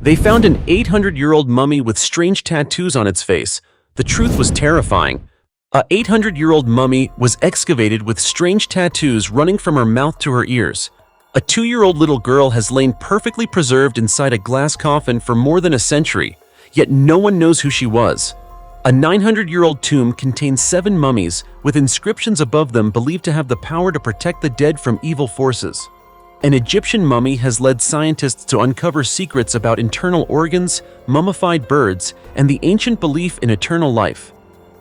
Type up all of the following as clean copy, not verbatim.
They found an 800-year-old mummy with strange tattoos on its face. The truth was terrifying. A 800-year-old mummy was excavated with strange tattoos running from her mouth to her ears. A 2-year-old little girl has lain perfectly preserved inside a glass coffin for more than a century, yet no one knows who she was. A 900-year-old tomb contains 7 mummies, with inscriptions above them believed to have the power to protect the dead from evil forces. An Egyptian mummy has led scientists to uncover secrets about internal organs, mummified birds, and the ancient belief in eternal life.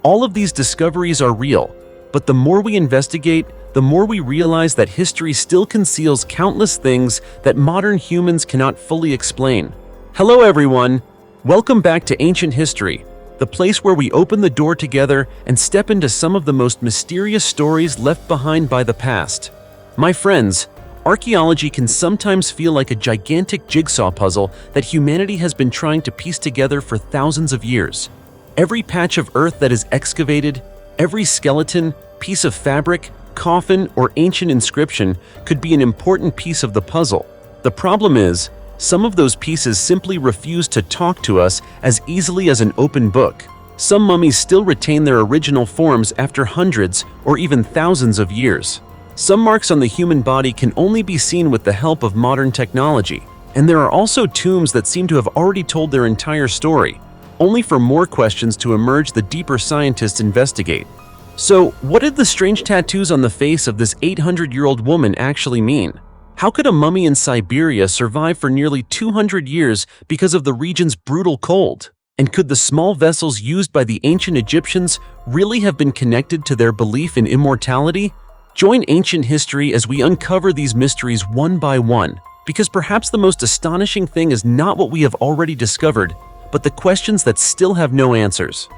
All of these discoveries are real, but the more we investigate, the more we realize that history still conceals countless things that modern humans cannot fully explain. Hello everyone! Welcome back to Ancient History, the place where we open the door together and step into some of the most mysterious stories left behind by the past. My friends, archaeology can sometimes feel like a gigantic jigsaw puzzle that humanity has been trying to piece together for thousands of years. Every patch of earth that is excavated, every skeleton, piece of fabric, coffin, or ancient inscription could be an important piece of the puzzle. The problem is, some of those pieces simply refuse to talk to us as easily as an open book. Some mummies still retain their original forms after hundreds or even thousands of years. Some marks on the human body can only be seen with the help of modern technology, and there are also tombs that seem to have already told their entire story, only for more questions to emerge the deeper scientists investigate. So, what did the strange tattoos on the face of this 800-year-old woman actually mean? How could a mummy in Siberia survive for nearly 200 years because of the region's brutal cold? And could the small vessels used by the ancient Egyptians really have been connected to their belief in immortality? Join Ancient History as we uncover these mysteries one by one, because perhaps the most astonishing thing is not what we have already discovered, but the questions that still have no answers.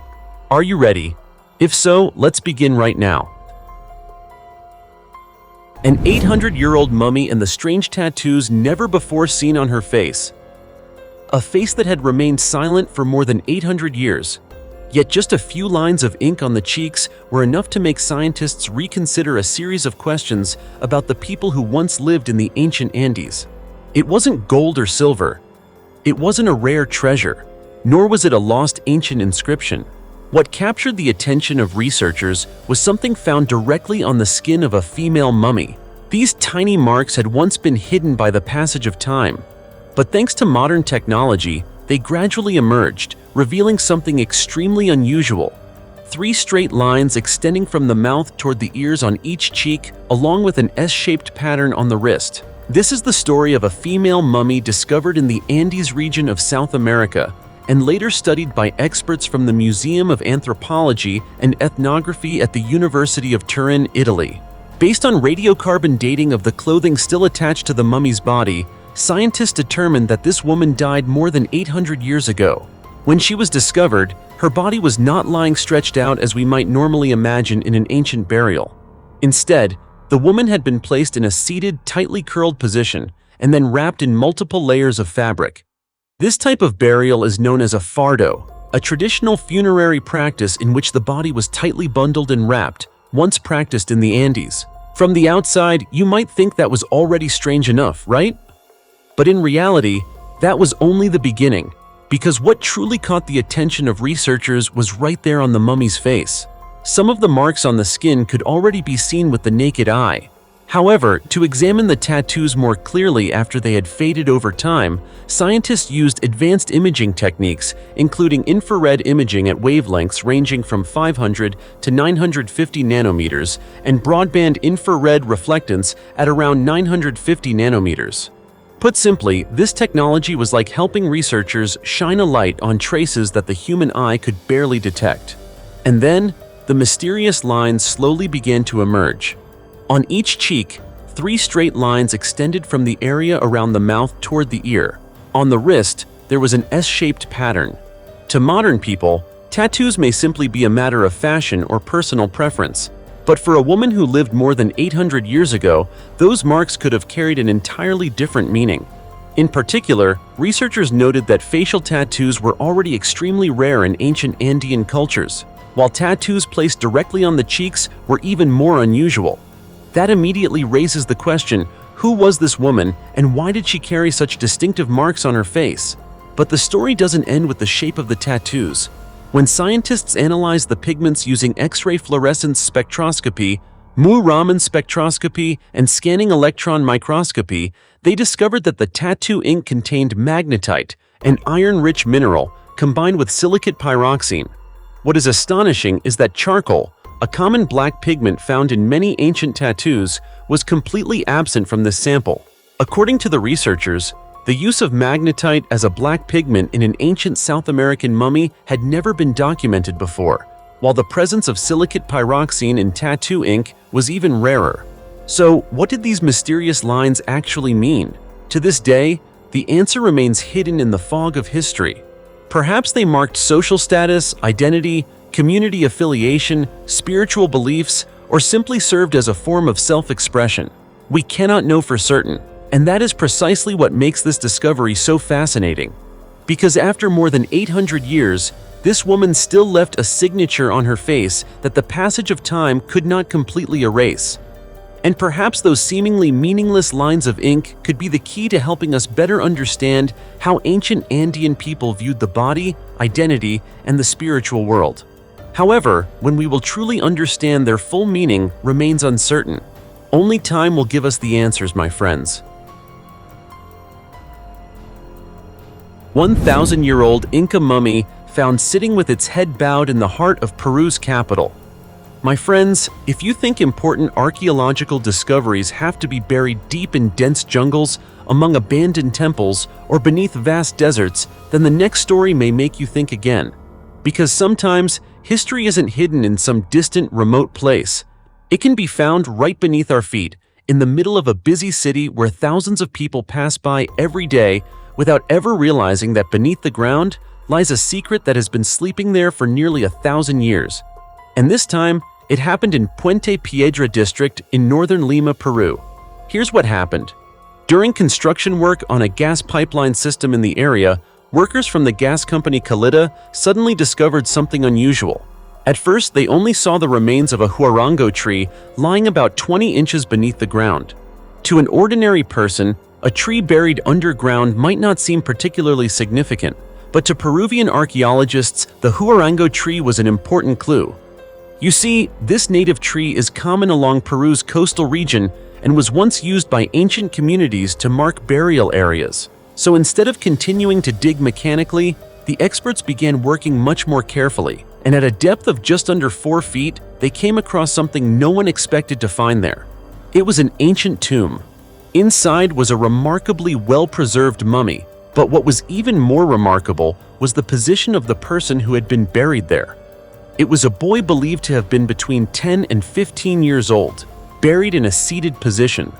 Are you ready? If so, let's begin right now. An 800-year-old mummy and the strange tattoos never before seen on her face. A face that had remained silent for more than 800 years. Yet just a few lines of ink on the cheeks were enough to make scientists reconsider a series of questions about the people who once lived in the ancient Andes. It wasn't gold or silver. It wasn't a rare treasure, nor was it a lost ancient inscription. What captured the attention of researchers was something found directly on the skin of a female mummy. These tiny marks had once been hidden by the passage of time, but thanks to modern technology, they gradually emerged, revealing something extremely unusual. 3 straight lines extending from the mouth toward the ears on each cheek, along with an S-shaped pattern on the wrist. This is the story of a female mummy discovered in the Andes region of South America, and later studied by experts from the Museum of Anthropology and Ethnography at the University of Turin, Italy. Based on radiocarbon dating of the clothing still attached to the mummy's body, scientists determined that this woman died more than 800 years ago. When she was discovered, her body was not lying stretched out as we might normally imagine in an ancient burial. Instead, the woman had been placed in a seated, tightly curled position and then wrapped in multiple layers of fabric. This type of burial is known as a fardo, a traditional funerary practice in which the body was tightly bundled and wrapped, once practiced in the Andes. From the outside, you might think that was already strange enough, right? But in reality, that was only the beginning, because what truly caught the attention of researchers was right there on the mummy's face. Some of the marks on the skin could already be seen with the naked eye. However, to examine the tattoos more clearly after they had faded over time, scientists used advanced imaging techniques, including infrared imaging at wavelengths ranging from 500 to 950 nanometers and broadband infrared reflectance at around 950 nanometers. Put simply, this technology was like helping researchers shine a light on traces that the human eye could barely detect. And then, the mysterious lines slowly began to emerge. On each cheek, 3 straight lines extended from the area around the mouth toward the ear. On the wrist, there was an S-shaped pattern. To modern people, tattoos may simply be a matter of fashion or personal preference. But for a woman who lived more than 800 years ago, those marks could have carried an entirely different meaning. In particular, researchers noted that facial tattoos were already extremely rare in ancient Andean cultures, while tattoos placed directly on the cheeks were even more unusual. That immediately raises the question, who was this woman and why did she carry such distinctive marks on her face? But the story doesn't end with the shape of the tattoos. When scientists analyzed the pigments using X-ray fluorescence spectroscopy, Mu-Raman spectroscopy, and scanning electron microscopy, they discovered that the tattoo ink contained magnetite, an iron-rich mineral, combined with silicate pyroxene. What is astonishing is that charcoal, a common black pigment found in many ancient tattoos, was completely absent from this sample. According to the researchers, the use of magnetite as a black pigment in an ancient South American mummy had never been documented before, while the presence of silicate pyroxene in tattoo ink was even rarer. So, what did these mysterious lines actually mean? To this day, the answer remains hidden in the fog of history. Perhaps they marked social status, identity, community affiliation, spiritual beliefs, or simply served as a form of self-expression. We cannot know for certain, and that is precisely what makes this discovery so fascinating. Because after more than 800 years, this woman still left a signature on her face that the passage of time could not completely erase. And perhaps those seemingly meaningless lines of ink could be the key to helping us better understand how ancient Andean people viewed the body, identity, and the spiritual world. However, when we will truly understand their full meaning remains uncertain. Only time will give us the answers, my friends. 1,000-year-old Inca mummy found sitting with its head bowed in the heart of Peru's capital. My friends, if you think important archaeological discoveries have to be buried deep in dense jungles, among abandoned temples, or beneath vast deserts, then the next story may make you think again. Because sometimes, history isn't hidden in some distant, remote place. It can be found right beneath our feet, in the middle of a busy city where thousands of people pass by every day without ever realizing that beneath the ground lies a secret that has been sleeping there for nearly 1,000 years. And this time, it happened in Puente Piedra district in northern Lima, Peru. Here's what happened. During construction work on a gas pipeline system in the area, workers from the gas company Calida suddenly discovered something unusual. At first, they only saw the remains of a huarango tree lying about 20 inches beneath the ground. To an ordinary person, a tree buried underground might not seem particularly significant, but to Peruvian archaeologists, the huarango tree was an important clue. You see, this native tree is common along Peru's coastal region and was once used by ancient communities to mark burial areas. So instead of continuing to dig mechanically, the experts began working much more carefully, and at a depth of just under 4 feet, they came across something no one expected to find there. It was an ancient tomb. Inside was a remarkably well-preserved mummy, but what was even more remarkable was the position of the person who had been buried there. It was a boy believed to have been between 10 and 15 years old, buried in a seated position.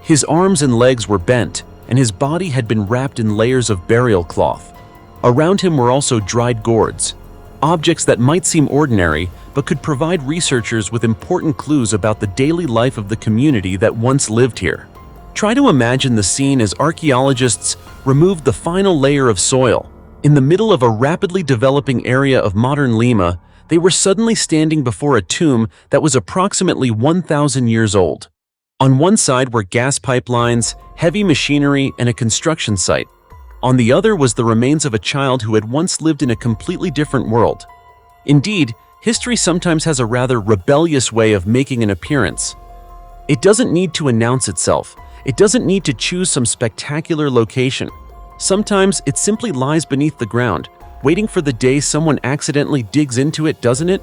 His arms and legs were bent, and his body had been wrapped in layers of burial cloth. Around him were also dried gourds, objects that might seem ordinary but could provide researchers with important clues about the daily life of the community that once lived here. Try to imagine the scene as archaeologists removed the final layer of soil. In the middle of a rapidly developing area of modern Lima, they were suddenly standing before a tomb that was approximately 1,000 years old. On one side were gas pipelines, heavy machinery, and a construction site. On the other was the remains of a child who had once lived in a completely different world. Indeed, history sometimes has a rather rebellious way of making an appearance. It doesn't need to announce itself. It doesn't need to choose some spectacular location. Sometimes it simply lies beneath the ground, waiting for the day someone accidentally digs into it, doesn't it?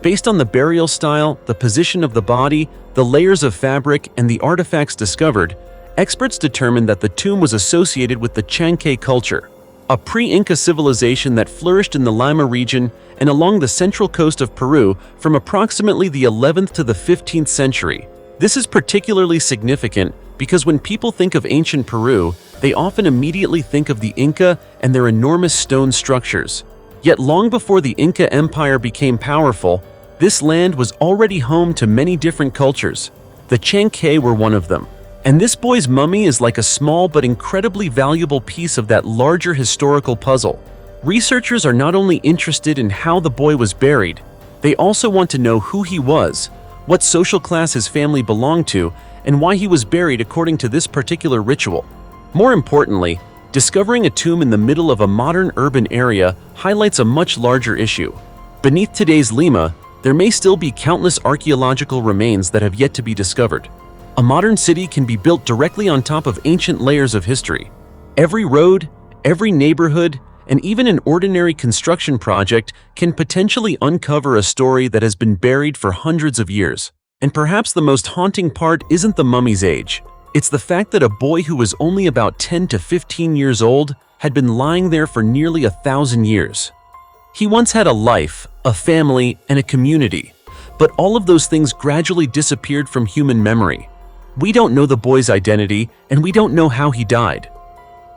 Based on the burial style, the position of the body, the layers of fabric, and the artifacts discovered, experts determined that the tomb was associated with the Chankay culture, a pre-Inca civilization that flourished in the Lima region and along the central coast of Peru from approximately the 11th to the 15th century. This is particularly significant because when people think of ancient Peru, they often immediately think of the Inca and their enormous stone structures. Yet long before the Inca Empire became powerful, this land was already home to many different cultures. The Chankay were one of them. And this boy's mummy is like a small but incredibly valuable piece of that larger historical puzzle. Researchers are not only interested in how the boy was buried, they also want to know who he was, what social class his family belonged to, and why he was buried according to this particular ritual. More importantly, discovering a tomb in the middle of a modern urban area highlights a much larger issue. Beneath today's Lima, there may still be countless archaeological remains that have yet to be discovered. A modern city can be built directly on top of ancient layers of history. Every road, every neighborhood, and even an ordinary construction project can potentially uncover a story that has been buried for hundreds of years. And perhaps the most haunting part isn't the mummy's age. It's the fact that a boy who was only about 10 to 15 years old had been lying there for nearly 1,000 years. He once had a life, a family, and a community, but all of those things gradually disappeared from human memory. We don't know the boy's identity, and we don't know how he died.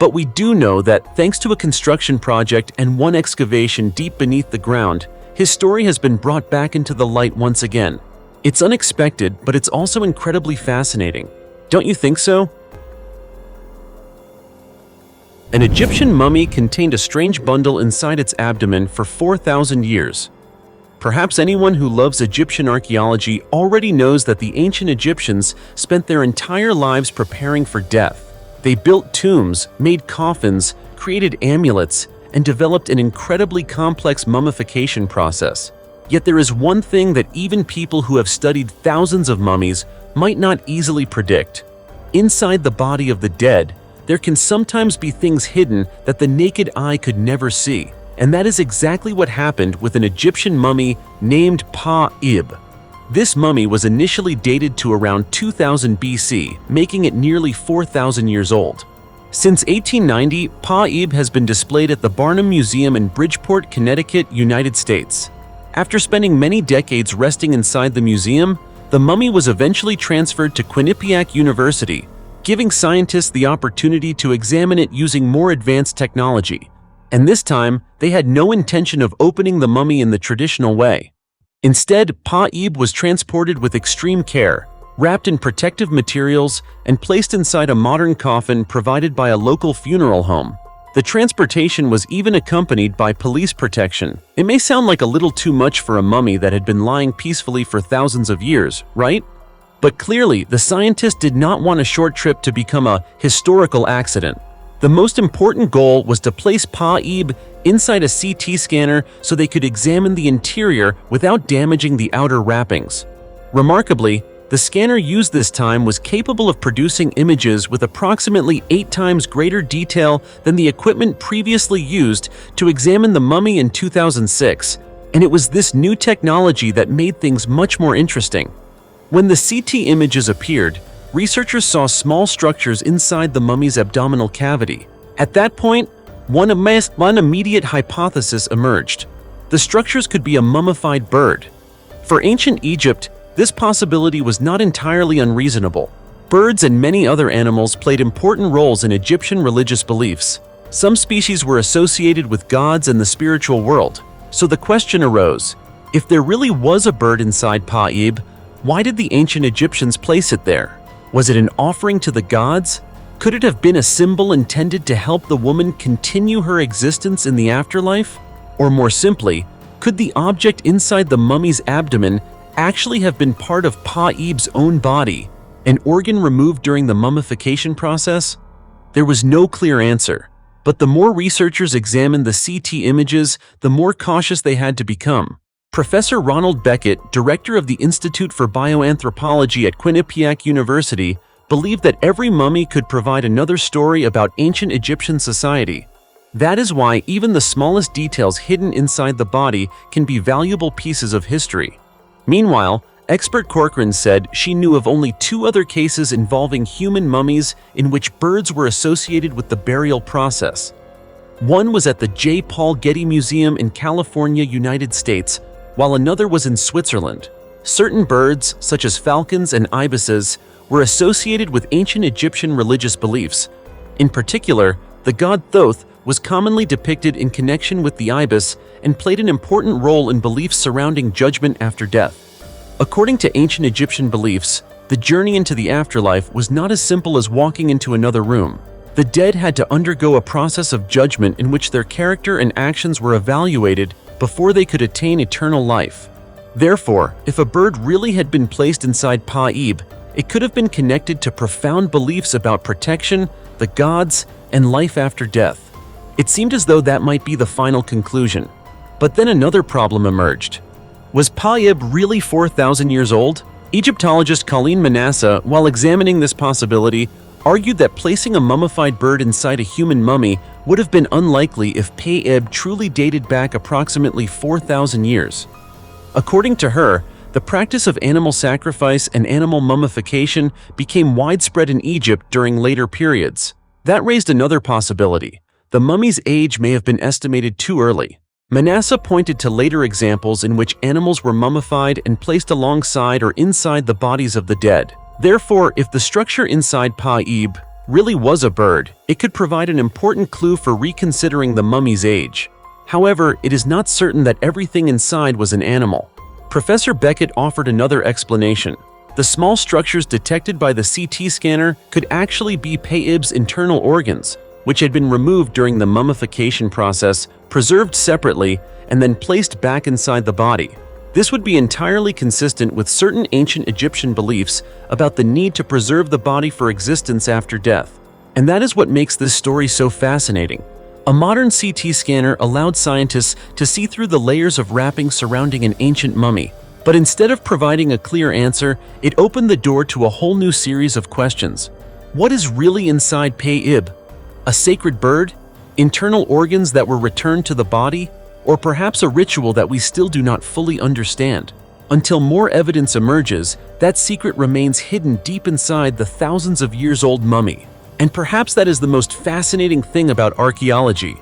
But we do know that, thanks to a construction project and one excavation deep beneath the ground, his story has been brought back into the light once again. It's unexpected, but it's also incredibly fascinating. Don't you think so? An Egyptian mummy contained a strange bundle inside its abdomen for 4,000 years. Perhaps anyone who loves Egyptian archaeology already knows that the ancient Egyptians spent their entire lives preparing for death. They built tombs, made coffins, created amulets, and developed an incredibly complex mummification process. Yet there is one thing that even people who have studied thousands of mummies might not easily predict. Inside the body of the dead, there can sometimes be things hidden that the naked eye could never see. And that is exactly what happened with an Egyptian mummy named Pa-ib. This mummy was initially dated to around 2000 BC, making it nearly 4,000 years old. Since 1890, Pa-ib has been displayed at the Barnum Museum in Bridgeport, Connecticut, United States. After spending many decades resting inside the museum, the mummy was eventually transferred to Quinnipiac University, giving scientists the opportunity to examine it using more advanced technology. And this time, they had no intention of opening the mummy in the traditional way. Instead, Pa-ib was transported with extreme care, wrapped in protective materials, and placed inside a modern coffin provided by a local funeral home. The transportation was even accompanied by police protection. It may sound like a little too much for a mummy that had been lying peacefully for thousands of years, right? But clearly, the scientists did not want a short trip to become a historical accident. The most important goal was to place Pa-ib inside a CT scanner so they could examine the interior without damaging the outer wrappings. Remarkably, the scanner used this time was capable of producing images with approximately 8 times greater detail than the equipment previously used to examine the mummy in 2006, and it was this new technology that made things much more interesting. When the CT images appeared, researchers saw small structures inside the mummy's abdominal cavity. At that point, one immediate hypothesis emerged. The structures could be a mummified bird. For ancient Egypt, this possibility was not entirely unreasonable. Birds and many other animals played important roles in Egyptian religious beliefs. Some species were associated with gods and the spiritual world. So the question arose, if there really was a bird inside Pa-ib, why did the ancient Egyptians place it there? Was it an offering to the gods? Could it have been a symbol intended to help the woman continue her existence in the afterlife? Or more simply, could the object inside the mummy's abdomen actually have been part of Pa-ib's own body, an organ removed during the mummification process? There was no clear answer, but the more researchers examined the CT images, the more cautious they had to become. Professor Ronald Beckett, director of the Institute for Bioanthropology at Quinnipiac University, believed that every mummy could provide another story about ancient Egyptian society. That is why even the smallest details hidden inside the body can be valuable pieces of history. Meanwhile, expert Corcoran said she knew of only 2 other cases involving human mummies in which birds were associated with the burial process. One was at the J. Paul Getty Museum in California, United States, while another was in Switzerland. Certain birds, such as falcons and ibises, were associated with ancient Egyptian religious beliefs. In particular, the god Thoth was commonly depicted in connection with the ibis and played an important role in beliefs surrounding judgment after death. According to ancient Egyptian beliefs, the journey into the afterlife was not as simple as walking into another room. The dead had to undergo a process of judgment in which their character and actions were evaluated before they could attain eternal life. Therefore, if a bird really had been placed inside Pa-ib, it could have been connected to profound beliefs about protection, the gods, and life after death. It seemed as though that might be the final conclusion. But then another problem emerged. Was Pa-ib really 4,000 years old? Egyptologist Colleen Manasseh, while examining this possibility, argued that placing a mummified bird inside a human mummy would have been unlikely if Pa-ib truly dated back approximately 4,000 years. According to her, the practice of animal sacrifice and animal mummification became widespread in Egypt during later periods. That raised another possibility. The mummy's age may have been estimated too early. Manasseh pointed to later examples in which animals were mummified and placed alongside or inside the bodies of the dead. Therefore, if the structure inside Pa-ib really was a bird, it could provide an important clue for reconsidering the mummy's age. However, it is not certain that everything inside was an animal. Professor Beckett offered another explanation. The small structures detected by the CT scanner could actually be Pa-ib's internal organs, which had been removed during the mummification process, preserved separately, and then placed back inside the body. This would be entirely consistent with certain ancient Egyptian beliefs about the need to preserve the body for existence after death. And that is what makes this story so fascinating. A modern CT scanner allowed scientists to see through the layers of wrapping surrounding an ancient mummy. But instead of providing a clear answer, it opened the door to a whole new series of questions. What is really inside Pa-ib? A sacred bird? Internal organs that were returned to the body? Or perhaps a ritual that we still do not fully understand? Until more evidence emerges, that secret remains hidden deep inside the thousands of years old mummy. And perhaps that is the most fascinating thing about archaeology.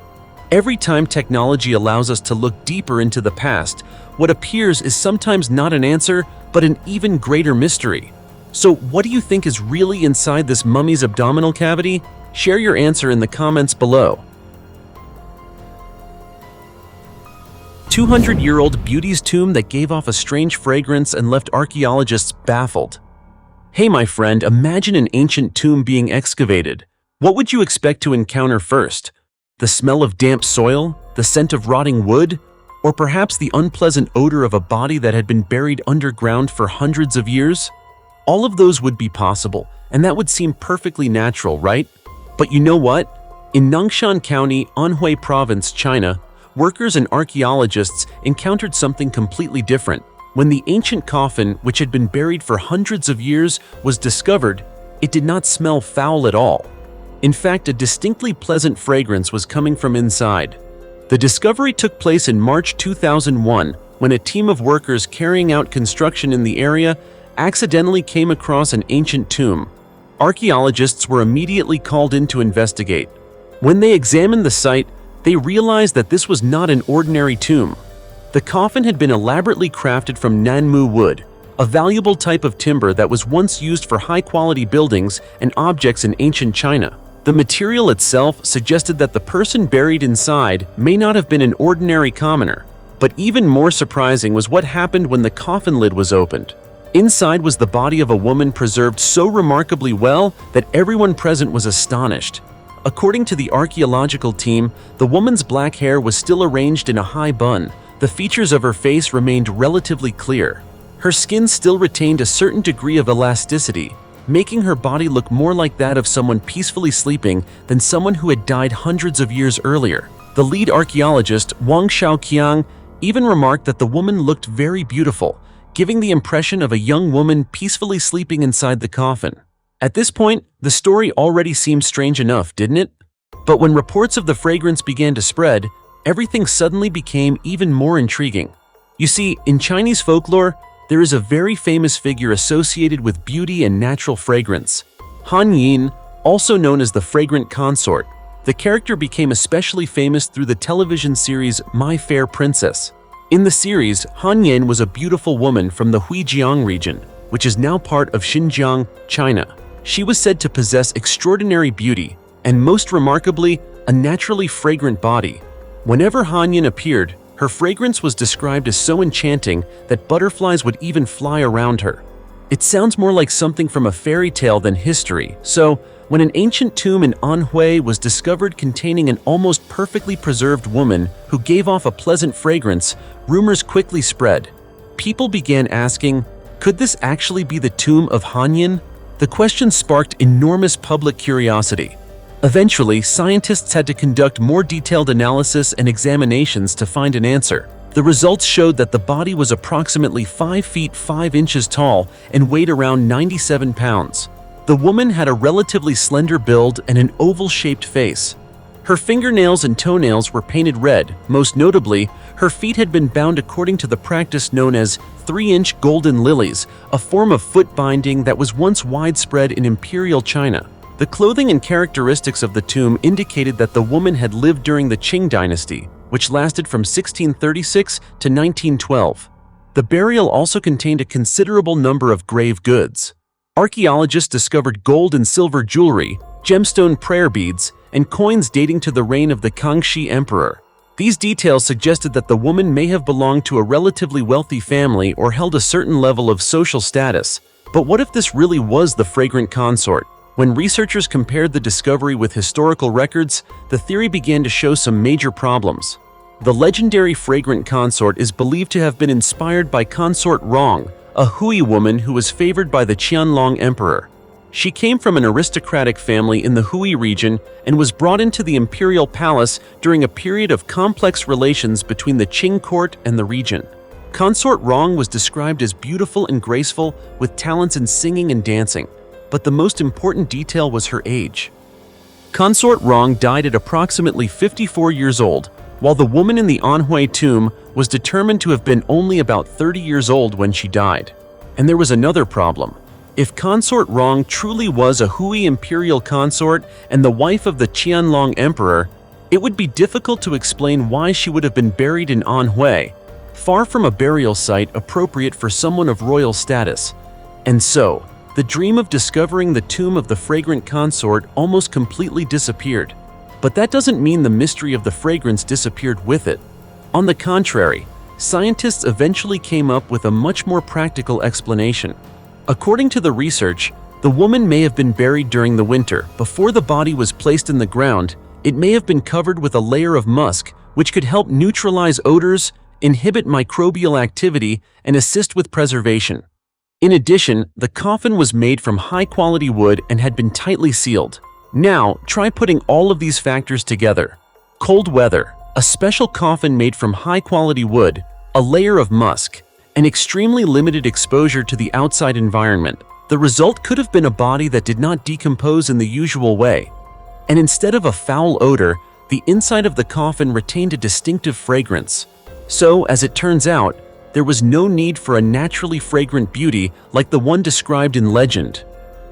Every time technology allows us to look deeper into the past, what appears is sometimes not an answer, but an even greater mystery. So what do you think is really inside this mummy's abdominal cavity? Share your answer in the comments below. 200-year-old beauty's tomb that gave off a strange fragrance and left archaeologists baffled. Hey my friend, imagine an ancient tomb being excavated. What would you expect to encounter first? The smell of damp soil? The scent of rotting wood? Or perhaps the unpleasant odor of a body that had been buried underground for hundreds of years? All of those would be possible, and that would seem perfectly natural, right? But you know what? In Nangshan County, Anhui Province, China, workers and archaeologists encountered something completely different. When the ancient coffin, which had been buried for hundreds of years, was discovered, it did not smell foul at all. In fact, a distinctly pleasant fragrance was coming from inside. The discovery took place in March 2001, when a team of workers carrying out construction in the area accidentally came across an ancient tomb. Archaeologists were immediately called in to investigate. When they examined the site, they realized that this was not an ordinary tomb. The coffin had been elaborately crafted from nanmu wood, a valuable type of timber that was once used for high-quality buildings and objects in ancient China. The material itself suggested that the person buried inside may not have been an ordinary commoner. But even more surprising was what happened when the coffin lid was opened. Inside was the body of a woman preserved so remarkably well that everyone present was astonished. According to the archaeological team, the woman's black hair was still arranged in a high bun. The features of her face remained relatively clear. Her skin still retained a certain degree of elasticity, making her body look more like that of someone peacefully sleeping than someone who had died hundreds of years earlier. The lead archaeologist, Wang Shaoqiang, even remarked that the woman looked very beautiful, giving the impression of a young woman peacefully sleeping inside the coffin. At this point, the story already seemed strange enough, didn't it? But when reports of the fragrance began to spread, everything suddenly became even more intriguing. You see, in Chinese folklore, there is a very famous figure associated with beauty and natural fragrance. Han Yin, also known as the fragrant consort. The character became especially famous through the television series My Fair Princess. In the series, Han Yin was a beautiful woman from the Huijiang region, which is now part of Xinjiang, China. She was said to possess extraordinary beauty, and most remarkably, a naturally fragrant body. Whenever Han Yin appeared, her fragrance was described as so enchanting that butterflies would even fly around her. It sounds more like something from a fairy tale than history, so when an ancient tomb in Anhui was discovered containing an almost perfectly preserved woman who gave off a pleasant fragrance, rumors quickly spread. People began asking, could this actually be the tomb of Han Yin? The question sparked enormous public curiosity. Eventually, scientists had to conduct more detailed analysis and examinations to find an answer. The results showed that the body was approximately 5 feet 5 inches tall and weighed around 97 pounds. The woman had a relatively slender build and an oval-shaped face. Her fingernails and toenails were painted red. Most notably, her feet had been bound according to the practice known as 3-inch golden lilies, a form of foot binding that was once widespread in imperial China. The clothing and characteristics of the tomb indicated that the woman had lived during the Qing dynasty, which lasted from 1636 to 1912. The burial also contained a considerable number of grave goods. Archaeologists discovered gold and silver jewelry, gemstone prayer beads, and coins dating to the reign of the Kangxi emperor. These details suggested that the woman may have belonged to a relatively wealthy family or held a certain level of social status. But what if this really was the fragrant consort? When researchers compared the discovery with historical records, the theory began to show some major problems. The legendary fragrant consort is believed to have been inspired by Consort Rong, a Hui woman who was favored by the Qianlong emperor. She came from an aristocratic family in the Hui region and was brought into the imperial palace during a period of complex relations between the Qing court and the region. Consort Rong was described as beautiful and graceful, with talents in singing and dancing. But the most important detail was her age. Consort Rong died at approximately 54 years old, while the woman in the Anhui tomb was determined to have been only about 30 years old when she died. And there was another problem. If Consort Rong truly was a Hui imperial consort and the wife of the Qianlong emperor, it would be difficult to explain why she would have been buried in Anhui, far from a burial site appropriate for someone of royal status. And so, the dream of discovering the tomb of the fragrant consort almost completely disappeared. But that doesn't mean the mystery of the fragrance disappeared with it. On the contrary, scientists eventually came up with a much more practical explanation. According to the research, the woman may have been buried during the winter. Before the body was placed in the ground, it may have been covered with a layer of musk, which could help neutralize odors, inhibit microbial activity, and assist with preservation. In addition, the coffin was made from high-quality wood and had been tightly sealed. Now, try putting all of these factors together. Cold weather, a special coffin made from high-quality wood, a layer of musk, and extremely limited exposure to the outside environment. The result could have been a body that did not decompose in the usual way. And instead of a foul odor, the inside of the coffin retained a distinctive fragrance. So, as it turns out, there was no need for a naturally fragrant beauty like the one described in legend.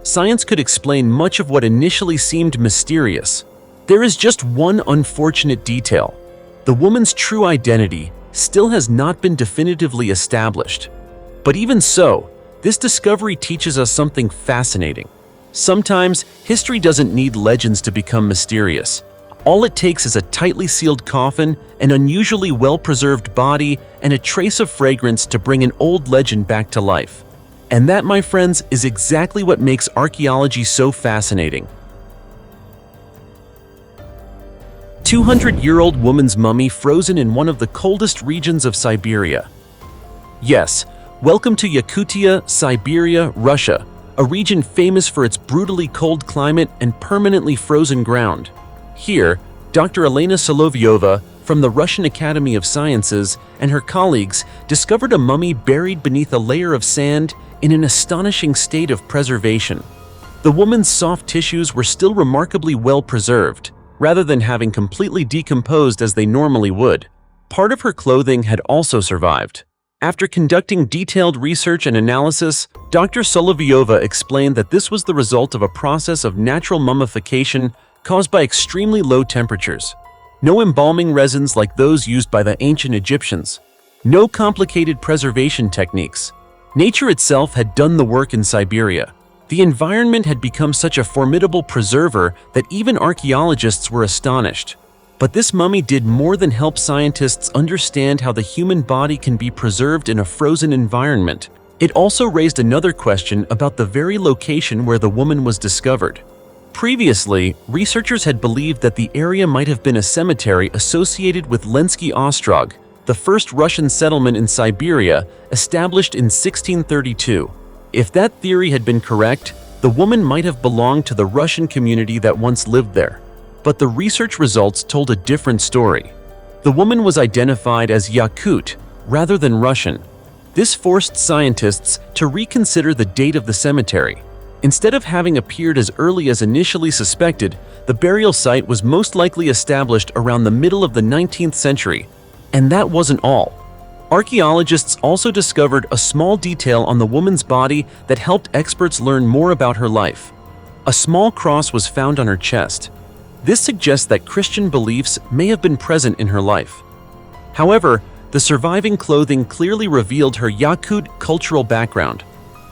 Science could explain much of what initially seemed mysterious. There is just one unfortunate detail. The woman's true identity still has not been definitively established. But even so, this discovery teaches us something fascinating. Sometimes, history doesn't need legends to become mysterious. All it takes is a tightly sealed coffin, an unusually well-preserved body, and a trace of fragrance to bring an old legend back to life. And that, my friends, is exactly what makes archaeology so fascinating. 200-year-old woman's mummy frozen in one of the coldest regions of Siberia. Yes, welcome to Yakutia, Siberia, Russia, a region famous for its brutally cold climate and permanently frozen ground. Here, Dr. Elena Solovyova from the Russian Academy of Sciences and her colleagues discovered a mummy buried beneath a layer of sand in an astonishing state of preservation. The woman's soft tissues were still remarkably well preserved, rather than having completely decomposed as they normally would. Part of her clothing had also survived. After conducting detailed research and analysis, Dr. Solovyova explained that this was the result of a process of natural mummification caused by extremely low temperatures. No embalming resins like those used by the ancient Egyptians. No complicated preservation techniques. Nature itself had done the work in Siberia. The environment had become such a formidable preserver that even archaeologists were astonished. But this mummy did more than help scientists understand how the human body can be preserved in a frozen environment. It also raised another question about the very location where the woman was discovered. Previously, researchers had believed that the area might have been a cemetery associated with Lensky Ostrog, the first Russian settlement in Siberia, established in 1632. If that theory had been correct, The woman might have belonged to the Russian community that once lived there. But the research results told a different story. The woman was identified as Yakut rather than Russian. This forced scientists to reconsider the date of the cemetery. Instead of having appeared as early as initially suspected, the burial site was most likely established around the middle of the 19th century. And that wasn't all. Archaeologists also discovered a small detail on the woman's body that helped experts learn more about her life. A small cross was found on her chest. This suggests that Christian beliefs may have been present in her life. However, the surviving clothing clearly revealed her Yakut cultural background.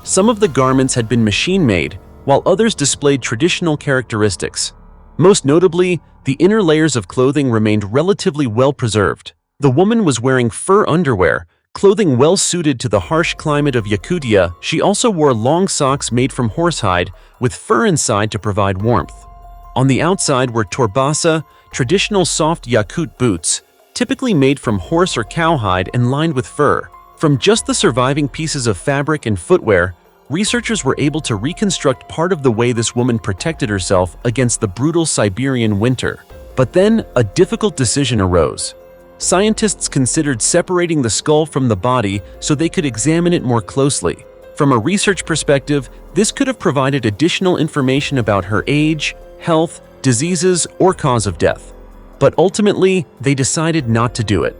Some of the garments had been machine-made, while others displayed traditional characteristics. Most notably, the inner layers of clothing remained relatively well-preserved. The woman was wearing fur underwear, clothing well-suited to the harsh climate of Yakutia. She also wore long socks made from horsehide, with fur inside to provide warmth. On the outside were torbasa, traditional soft Yakut boots, typically made from horse or cowhide and lined with fur. From just the surviving pieces of fabric and footwear, researchers were able to reconstruct part of the way this woman protected herself against the brutal Siberian winter. But then, a difficult decision arose. Scientists considered separating the skull from the body so they could examine it more closely. From a research perspective, this could have provided additional information about her age, health, diseases, or cause of death. But ultimately, they decided not to do it.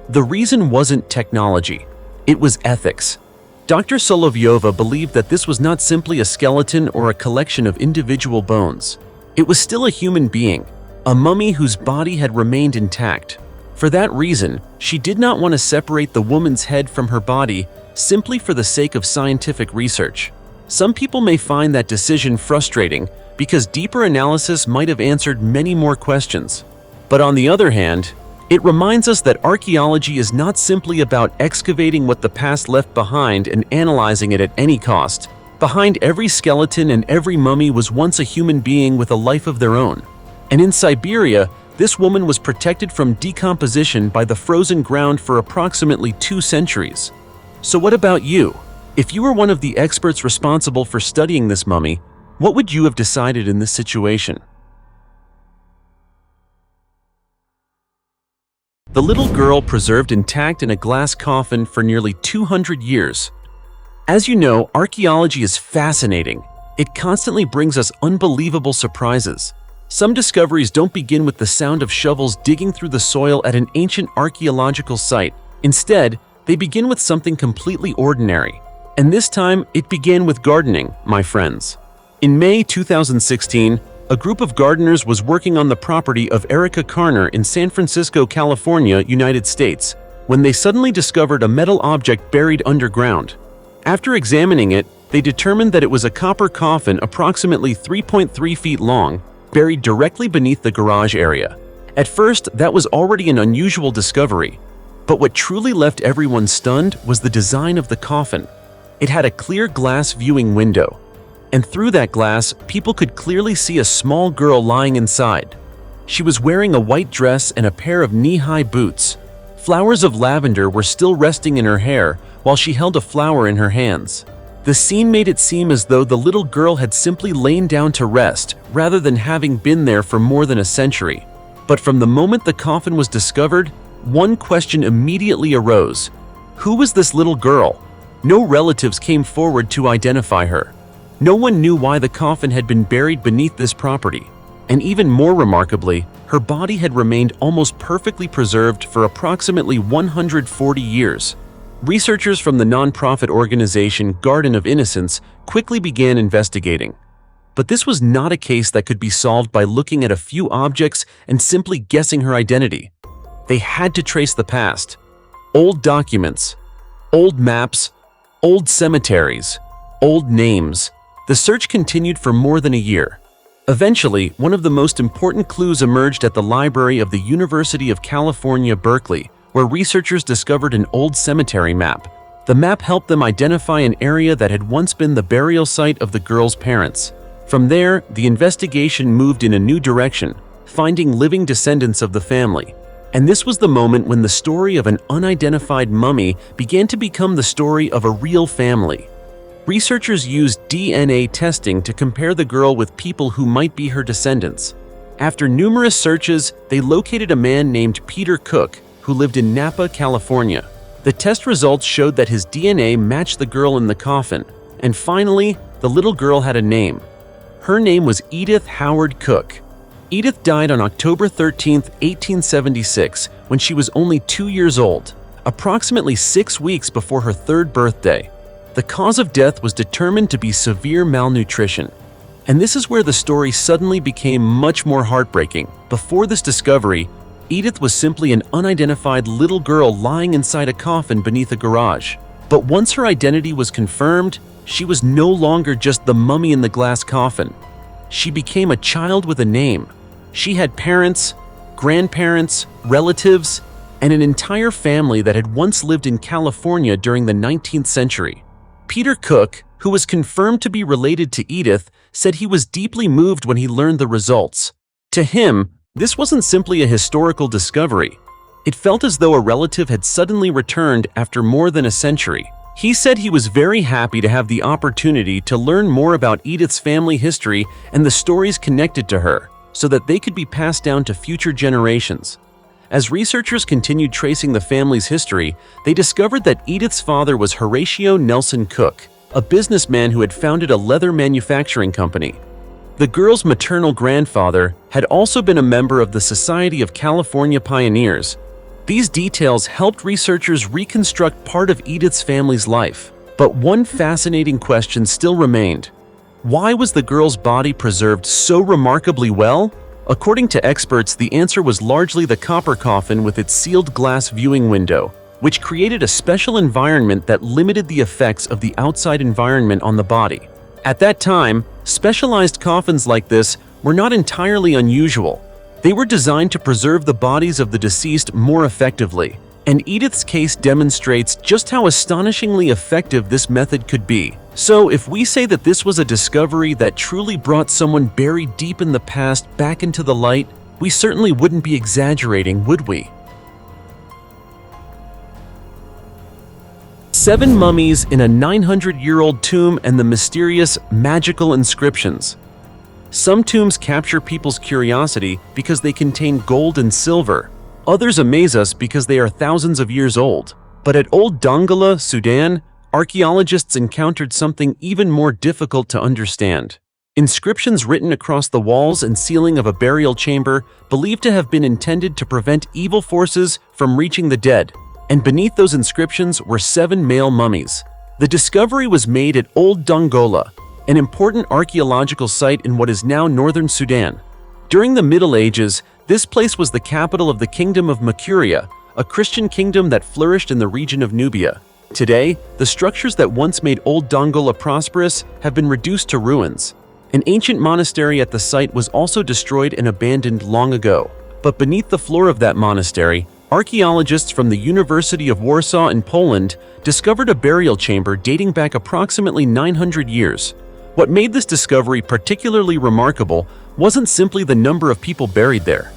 The reason wasn't technology. It was ethics. Dr. Solovyova believed that this was not simply a skeleton or a collection of individual bones. It was still a human being, a mummy whose body had remained intact. For that reason, she did not want to separate the woman's head from her body simply for the sake of scientific research. Some people may find that decision frustrating because deeper analysis might have answered many more questions. But on the other hand, it reminds us that archaeology is not simply about excavating what the past left behind and analyzing it at any cost. Behind every skeleton and every mummy was once a human being with a life of their own. And in Siberia, this woman was protected from decomposition by the frozen ground for approximately 2 centuries. So what about you? If you were one of the experts responsible for studying this mummy, what would you have decided in this situation? The little girl preserved intact in a glass coffin for nearly 200 years. As you know, archaeology is fascinating. It constantly brings us unbelievable surprises. Some discoveries don't begin with the sound of shovels digging through the soil at an ancient archaeological site. Instead, they begin with something completely ordinary. And this time, it began with gardening, my friends. In May 2016, a group of gardeners was working on the property of Erica Carner in San Francisco, California, United States, when they suddenly discovered a metal object buried underground. After examining it, they determined that it was a copper coffin approximately 3.3 feet long, buried directly beneath the garage area. At first, that was already an unusual discovery, but what truly left everyone stunned was the design of the coffin. It had a clear glass viewing window, and through that glass, people could clearly see a small girl lying inside. She was wearing a white dress and a pair of knee-high boots. Flowers of lavender were still resting in her hair while she held a flower in her hands. The scene made it seem as though the little girl had simply lain down to rest rather than having been there for more than a century. But from the moment the coffin was discovered, one question immediately arose. Who was this little girl? No relatives came forward to identify her. No one knew why the coffin had been buried beneath this property. And even more remarkably, her body had remained almost perfectly preserved for approximately 140 years. Researchers from the nonprofit organization Garden of Innocence quickly began investigating. But this was not a case that could be solved by looking at a few objects and simply guessing her identity. They had to trace the past. Old documents, old maps, old cemeteries, old names. The search continued for more than a year. Eventually, one of the most important clues emerged at the library of the University of California, Berkeley, where researchers discovered an old cemetery map. The map helped them identify an area that had once been the burial site of the girl's parents. From there, the investigation moved in a new direction, finding living descendants of the family. And this was the moment when the story of an unidentified mummy began to become the story of a real family. Researchers used DNA testing to compare the girl with people who might be her descendants. After numerous searches, they located a man named Peter Cook, who lived in Napa, California. The test results showed that his DNA matched the girl in the coffin, and finally, the little girl had a name. Her name was Edith Howard Cook. Edith died on October 13, 1876, when she was only 2 years old, approximately 6 weeks before her third birthday. The cause of death was determined to be severe malnutrition. And this is where the story suddenly became much more heartbreaking. Before this discovery, Edith was simply an unidentified little girl lying inside a coffin beneath a garage. But once her identity was confirmed, she was no longer just the mummy in the glass coffin. She became a child with a name. She had parents, grandparents, relatives, and an entire family that had once lived in California during the 19th century. Peter Cook, who was confirmed to be related to Edith, said he was deeply moved when he learned the results. To him, this wasn't simply a historical discovery. It felt as though a relative had suddenly returned after more than a century. He said he was very happy to have the opportunity to learn more about Edith's family history and the stories connected to her, so that they could be passed down to future generations. As researchers continued tracing the family's history, they discovered that Edith's father was Horatio Nelson Cook, a businessman who had founded a leather manufacturing company. The girl's maternal grandfather had also been a member of the Society of California Pioneers. These details helped researchers reconstruct part of Edith's family's life. But one fascinating question still remained. Why was the girl's body preserved so remarkably well? According to experts, the answer was largely the copper coffin with its sealed glass viewing window, which created a special environment that limited the effects of the outside environment on the body. At that time, specialized coffins like this were not entirely unusual. They were designed to preserve the bodies of the deceased more effectively, and Edith's case demonstrates just how astonishingly effective this method could be. So, if we say that this was a discovery that truly brought someone buried deep in the past back into the light, we certainly wouldn't be exaggerating, would we? 7 mummies in a 900-year-old tomb and the mysterious magical inscriptions. Some tombs capture people's curiosity because they contain gold and silver. Others amaze us because they are thousands of years old. But at Old Dongola, Sudan, archaeologists encountered something even more difficult to understand. Inscriptions written across the walls and ceiling of a burial chamber believed to have been intended to prevent evil forces from reaching the dead. And beneath those inscriptions were 7 male mummies. The discovery was made at Old Dongola, an important archaeological site in what is now northern Sudan. During the Middle Ages, this place was the capital of the Kingdom of Makuria, a Christian kingdom that flourished in the region of Nubia. Today, the structures that once made Old Dongola prosperous have been reduced to ruins. An ancient monastery at the site was also destroyed and abandoned long ago. But beneath the floor of that monastery, archaeologists from the University of Warsaw in Poland discovered a burial chamber dating back approximately 900 years. What made this discovery particularly remarkable wasn't simply the number of people buried there.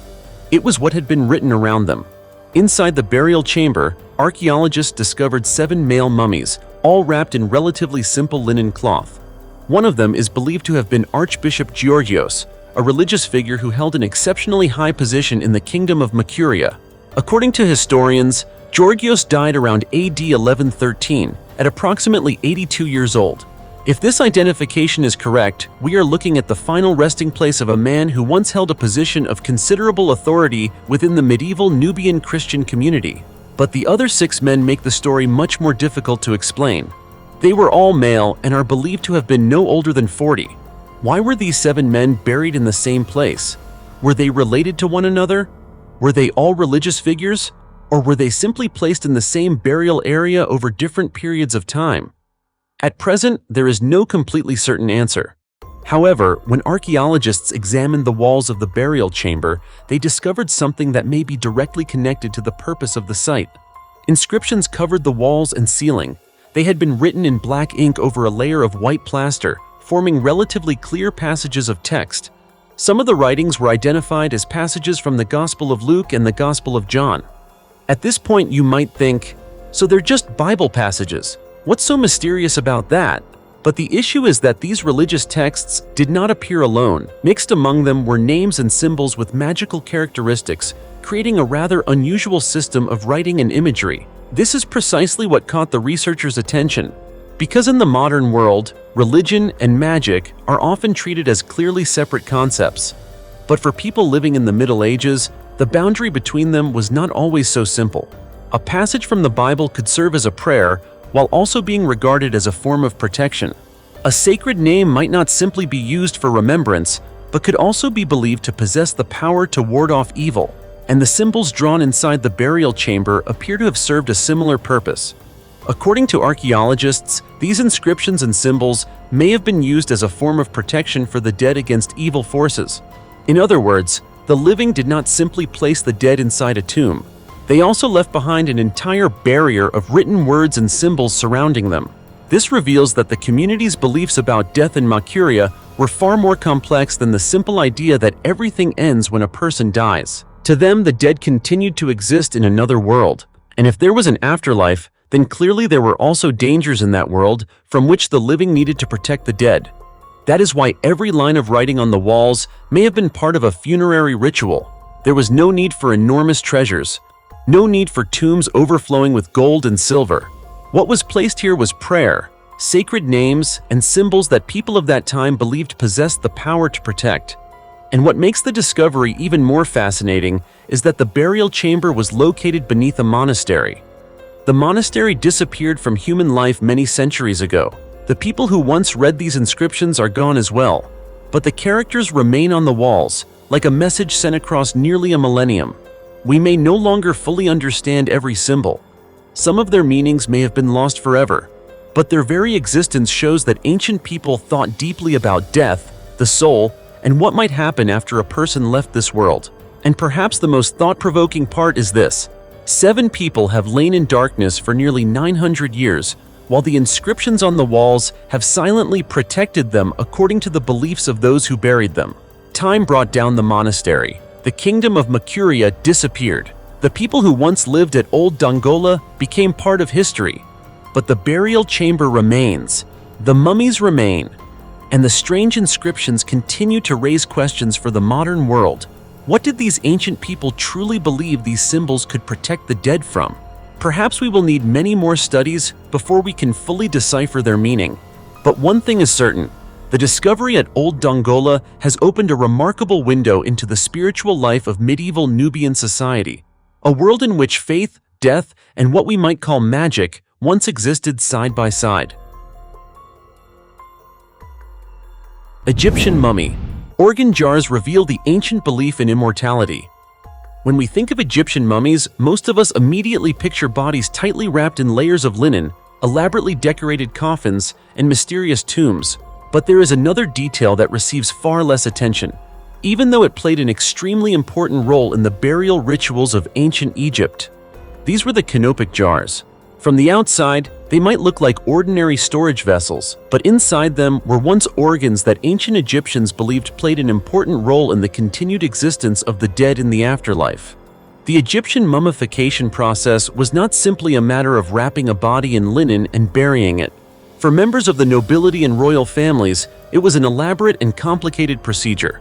It was what had been written around them. Inside the burial chamber, archaeologists discovered 7 male mummies, all wrapped in relatively simple linen cloth. One of them is believed to have been Archbishop Georgios, a religious figure who held an exceptionally high position in the Kingdom of Makuria. According to historians, Georgios died around AD 1113, at approximately 82 years old. If this identification is correct, we are looking at the final resting place of a man who once held a position of considerable authority within the medieval Nubian Christian community. But the other 6 men make the story much more difficult to explain. They were all male and are believed to have been no older than 40. Why were these 7 men buried in the same place? Were they related to one another? Were they all religious figures? Or were they simply placed in the same burial area over different periods of time? At present, there is no completely certain answer. However, when archaeologists examined the walls of the burial chamber, they discovered something that may be directly connected to the purpose of the site. Inscriptions covered the walls and ceiling. They had been written in black ink over a layer of white plaster, forming relatively clear passages of text. Some of the writings were identified as passages from the Gospel of Luke and the Gospel of John. At this point, you might think, so they're just Bible passages. What's so mysterious about that? But the issue is that these religious texts did not appear alone. Mixed among them were names and symbols with magical characteristics, creating a rather unusual system of writing and imagery. This is precisely what caught the researchers' attention. Because in the modern world, religion and magic are often treated as clearly separate concepts. But for people living in the Middle Ages, the boundary between them was not always so simple. A passage from the Bible could serve as a prayer, while also being regarded as a form of protection. A sacred name might not simply be used for remembrance, but could also be believed to possess the power to ward off evil, and the symbols drawn inside the burial chamber appear to have served a similar purpose. According to archaeologists, these inscriptions and symbols may have been used as a form of protection for the dead against evil forces. In other words, the living did not simply place the dead inside a tomb. They also left behind an entire barrier of written words and symbols surrounding them. This reveals that the community's beliefs about death and Makuria were far more complex than the simple idea that everything ends when a person dies. To them, the dead continued to exist in another world, and if there was an afterlife, then clearly there were also dangers in that world from which the living needed to protect the dead. That is why every line of writing on the walls may have been part of a funerary ritual. There was no need for enormous treasures, no need for tombs overflowing with gold and silver. What was placed here was prayer, sacred names, and symbols that people of that time believed possessed the power to protect. And what makes the discovery even more fascinating is that the burial chamber was located beneath a monastery. The monastery disappeared from human life many centuries ago. The people who once read these inscriptions are gone as well, but the characters remain on the walls, like a message sent across nearly a millennium. We may no longer fully understand every symbol. Some of their meanings may have been lost forever, but their very existence shows that ancient people thought deeply about death, the soul, and what might happen after a person left this world. And perhaps the most thought-provoking part is this: 7 people have lain in darkness for nearly 900 years, while the inscriptions on the walls have silently protected them according to the beliefs of those who buried them. Time brought down the monastery. The kingdom of Makuria disappeared. The people who once lived at Old Dongola became part of history. But the burial chamber remains, the mummies remain, and the strange inscriptions continue to raise questions for the modern world. What did these ancient people truly believe these symbols could protect the dead from? Perhaps we will need many more studies before we can fully decipher their meaning. But one thing is certain: the discovery at Old Dongola has opened a remarkable window into the spiritual life of medieval Nubian society, a world in which faith, death, and what we might call magic once existed side by side. Egyptian mummy. Organ jars reveal the ancient belief in immortality. When we think of Egyptian mummies, most of us immediately picture bodies tightly wrapped in layers of linen, elaborately decorated coffins, and mysterious tombs. But there is another detail that receives far less attention, even though it played an extremely important role in the burial rituals of ancient Egypt. These were the Canopic jars. From the outside, they might look like ordinary storage vessels, but inside them were once organs that ancient Egyptians believed played an important role in the continued existence of the dead in the afterlife. The Egyptian mummification process was not simply a matter of wrapping a body in linen and burying it. For members of the nobility and royal families, it was an elaborate and complicated procedure.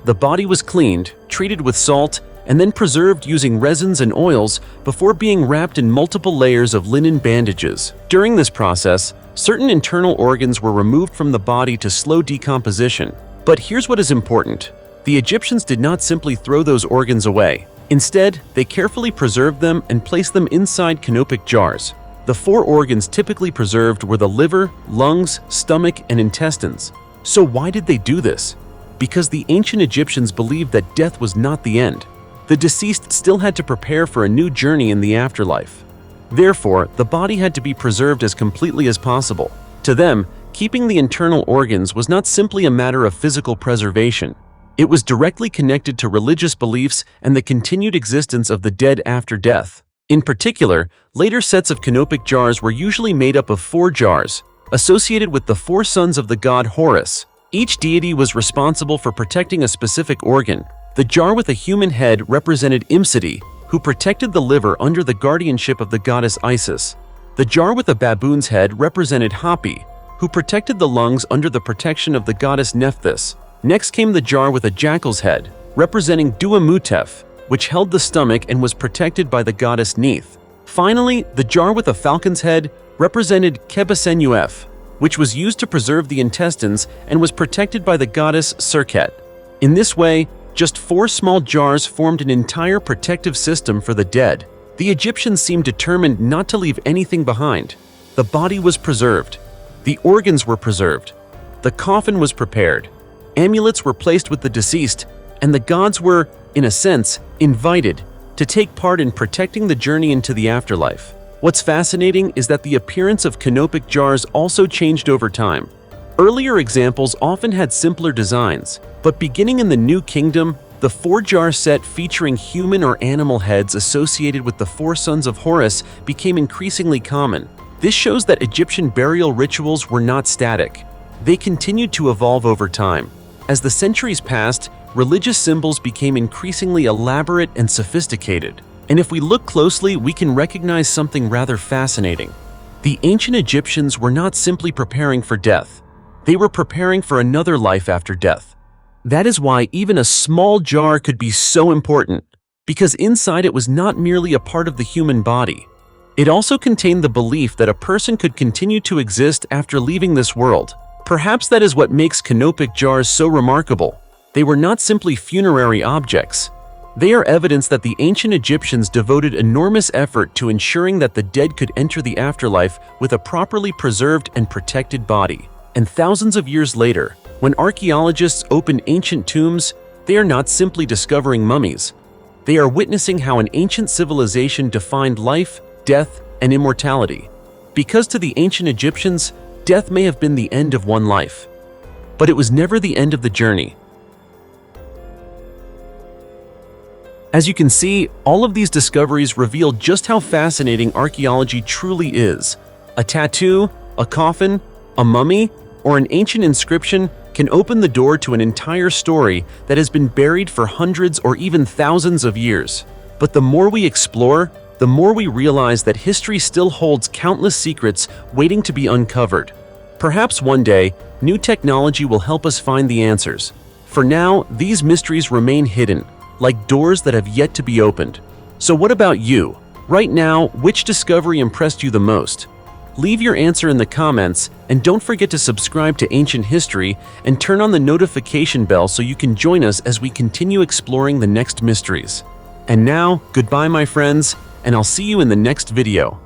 The body was cleaned, treated with salt, and then preserved using resins and oils before being wrapped in multiple layers of linen bandages. During this process, certain internal organs were removed from the body to slow decomposition. But here's what is important: the Egyptians did not simply throw those organs away. Instead, they carefully preserved them and placed them inside canopic jars. The 4 organs typically preserved were the liver, lungs, stomach, and intestines. So why did they do this? Because the ancient Egyptians believed that death was not the end. The deceased still had to prepare for a new journey in the afterlife. Therefore, the body had to be preserved as completely as possible. To them, keeping the internal organs was not simply a matter of physical preservation. It was directly connected to religious beliefs and the continued existence of the dead after death. In particular, later sets of canopic jars were usually made up of 4 jars, associated with the 4 sons of the god Horus. Each deity was responsible for protecting a specific organ. The jar with a human head represented Imsidi, who protected the liver under the guardianship of the goddess Isis. The jar with a baboon's head represented Hapi, who protected the lungs under the protection of the goddess Nephthys. Next came the jar with a jackal's head, representing Duamutef, which held the stomach and was protected by the goddess Neith. Finally, the jar with a falcon's head represented Kebasenuef, which was used to preserve the intestines and was protected by the goddess Serket. In this way, just 4 small jars formed an entire protective system for the dead. The Egyptians seemed determined not to leave anything behind. The body was preserved. The organs were preserved. The coffin was prepared. Amulets were placed with the deceased, and the gods were, in a sense, invited to take part in protecting the journey into the afterlife. What's fascinating is that the appearance of canopic jars also changed over time. Earlier examples often had simpler designs, but beginning in the New Kingdom, the 4-jar set featuring human or animal heads associated with the 4 sons of Horus became increasingly common. This shows that Egyptian burial rituals were not static. They continued to evolve over time. As the centuries passed, religious symbols became increasingly elaborate and sophisticated. And if we look closely, we can recognize something rather fascinating. The ancient Egyptians were not simply preparing for death. They were preparing for another life after death. That is why even a small jar could be so important, because inside it was not merely a part of the human body. It also contained the belief that a person could continue to exist after leaving this world. Perhaps that is what makes canopic jars so remarkable. They were not simply funerary objects. They are evidence that the ancient Egyptians devoted enormous effort to ensuring that the dead could enter the afterlife with a properly preserved and protected body. And thousands of years later, when archaeologists open ancient tombs, they are not simply discovering mummies. They are witnessing how an ancient civilization defined life, death, and immortality. Because to the ancient Egyptians, death may have been the end of one life, but it was never the end of the journey. As you can see, all of these discoveries reveal just how fascinating archaeology truly is. A tattoo, a coffin, a mummy, or an ancient inscription can open the door to an entire story that has been buried for hundreds or even thousands of years. But the more we explore, the more we realize that history still holds countless secrets waiting to be uncovered. Perhaps one day, new technology will help us find the answers. For now, these mysteries remain hidden, like doors that have yet to be opened. So what about you? Right now, which discovery impressed you the most? Leave your answer in the comments, and don't forget to subscribe to Ancient History and turn on the notification bell so you can join us as we continue exploring the next mysteries. And now, goodbye my friends, and I'll see you in the next video.